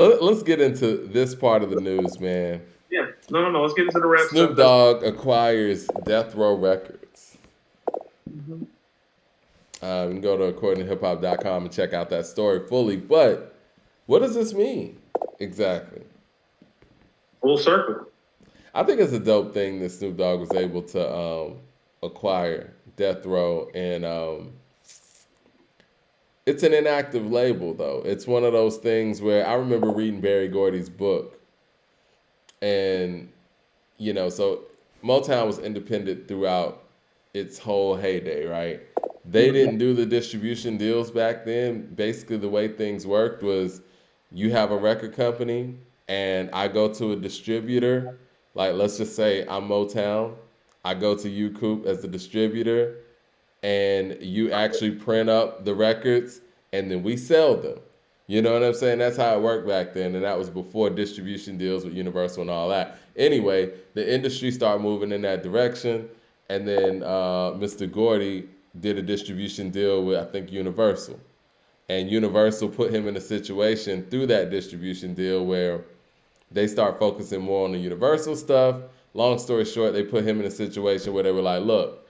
Let's get into this part of the news, man. Yeah. No. Let's get into the rap stuff. Snoop Dogg acquires Death Row Records. Mhm. You can go to accordingtohiphop.com and check out that story fully. But what does this mean exactly? Full circle. I think it's a dope thing that Snoop Dogg was able to acquire Death Row, and it's an inactive label though. It's one of those things where I remember reading Barry Gordy's book, and so Motown was independent throughout its whole heyday, right? They Mhm. didn't do the distribution deals back then. Basically, the way things worked was you have a record company, and I go to a distributor. Like, let's just say I'm Motown. I go to you, Coop, as the distributor, and you actually print up the records, and then we sell them. You know what I'm saying? That's how it worked back then, and that was before distribution deals with Universal and all that. Anyway, the industry started moving in that direction, and then Mr. Gordy did a distribution deal with, I think, Universal, and Universal put him in a situation through that distribution deal where they start focusing more on the Universal stuff. Long story short, they put him in a situation where they were like, "Look,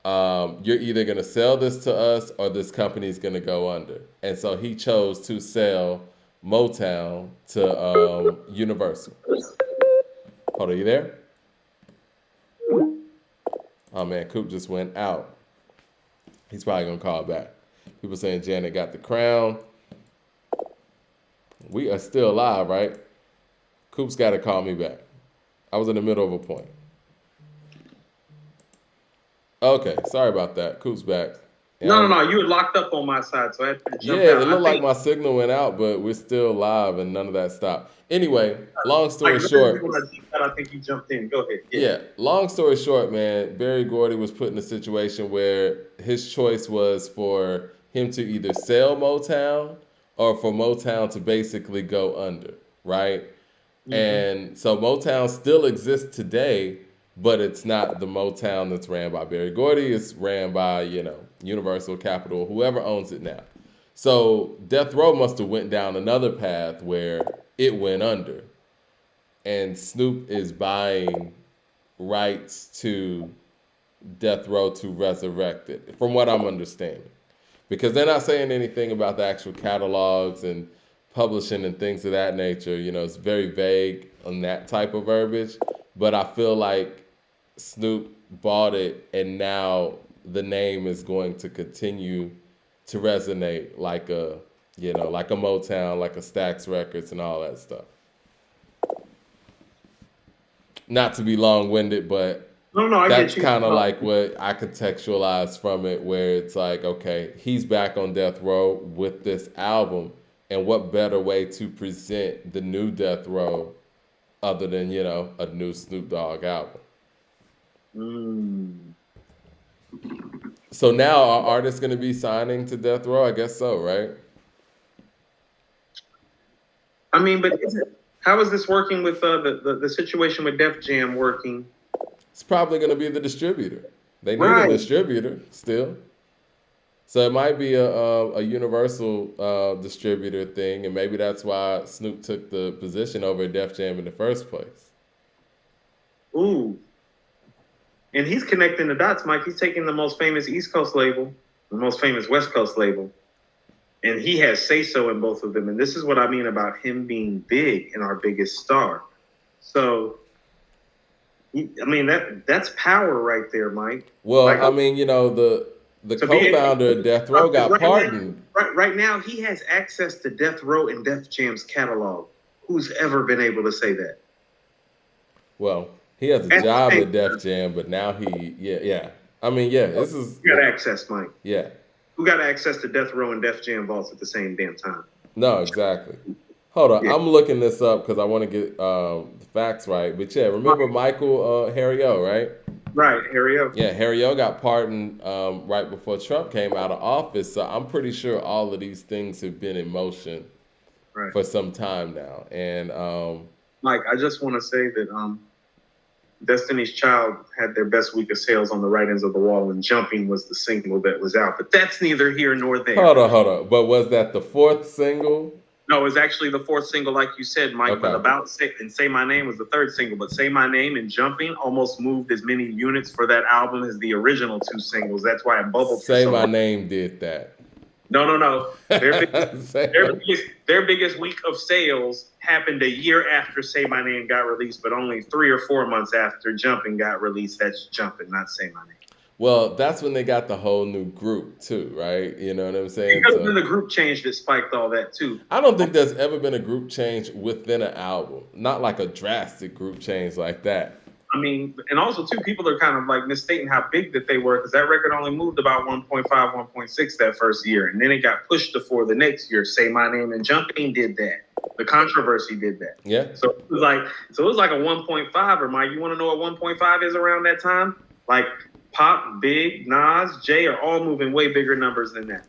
you're either going to sell this to us or this company's going to go under." And so he chose to sell Motown to Universal. Hold on, you there? Oh man, Coop just went out. He's probably going to call back. People saying Janet got the crown. We are still live, right? Coop's got to call me back. I was in the middle of a point. Okay, sorry about that. Coop's back. No. You were locked up on my side, so I had to jump Yeah, out. it looked like my signal went out, but we're still live and none of that stopped. Anyway, long Like story literally short, when I jumped out, I think you jumped in. Go ahead. Yeah. yeah, long story short, man, Barry Gordy was put in a situation where his choice was for him to either sell Motown or for Motown to basically go under, right? Mm-hmm. And so Motown still exists today, but it's not the Motown that's ran by Barry Gordy. It's ran by, Universal Capital, whoever owns it now. So Death Row must have went down another path where it went under. And Snoop is buying rights to Death Row to resurrect it, from what I'm understanding. Because they're not saying anything about the actual catalogs and publishing and things of that nature. It's very vague on that type of verbiage. But I feel like Snoop bought it, and now the name is going to continue to resonate like like a Motown, like a Stax Records, and all that stuff. Not to be long winded, but No, I that's get you. kind of No. like what I contextualize from it, where it's like, okay, he's back on Death Row with this album, and what better way to present the new Death Row other than a new Snoop Dogg album? Mm. So now are artists going to be signing to Death Row? I guess so, right? I mean, but how is this working with the situation with Def Jam working? It's probably going to be the distributor. They need a Right. distributor still. So it might be a universal distributor thing, and maybe that's why Snoop took the position over at Def Jam in the first place. Ooh. And he's connecting the dots, Mike. He's taking the most famous East Coast label, the most famous West Coast label, and he has say so in both of them. And this is what I mean about him being big and our biggest star. So, I mean that's power right there, Mike. Well, Like I mean, the to be co-founder of Death Row because got pardoned. right now he has access to Death Row and Def Jam's catalog. Who's ever been able to say that? Well, he has a At the job same at Def time, Jam, but now yeah. I mean, yeah, this is who got access, Mike? yeah. Who got access to Death Row and Def Jam vaults at the same damn time? No, exactly. Hold on, Yeah. I'm looking this up because I want to get the facts right. But yeah, remember Michael Harriot, right? Right, Harry O. Yeah, Harriot got pardoned right before Trump came out of office. So I'm pretty sure all of these things have been in motion Right. for some time now. And Mike, I just want to say that Destiny's Child had their best week of sales on the right ends of the wall, and Jumping was the single that was out. But that's neither here nor there. hold on. But was that the fourth single? No, it's actually the fourth single, like you said, Mike. But Okay. About Say and Say My Name was the third single. But Say My Name and Jumping almost moved as many units for that album as the original two singles. That's why it bubbled for Say so My long. Name did that. No, no, no. Say Their my, biggest, their biggest week of sales happened a year after Say My Name got released, but only 3 or 4 months after Jumping got released. That's Jumping, not Say My Name. well, that's when they got the whole new group too, right? You know what I'm It saying? could have been So the group change that spiked all that too. I don't think there's ever been a group change within an album. Not like a drastic group change like that. I mean, and also too, people are kind of like misstating how big that they were because that record only moved about 1.5, 1.6 that first year, and then it got pushed to 4 the next year. Say My Name and Jumping did that. The Controversy did that. Yeah. So it was like a 1.5. Or Mike, you want to know what 1.5 is around that time? Like Pop, Big, Nas, Jay are all moving way bigger numbers than that.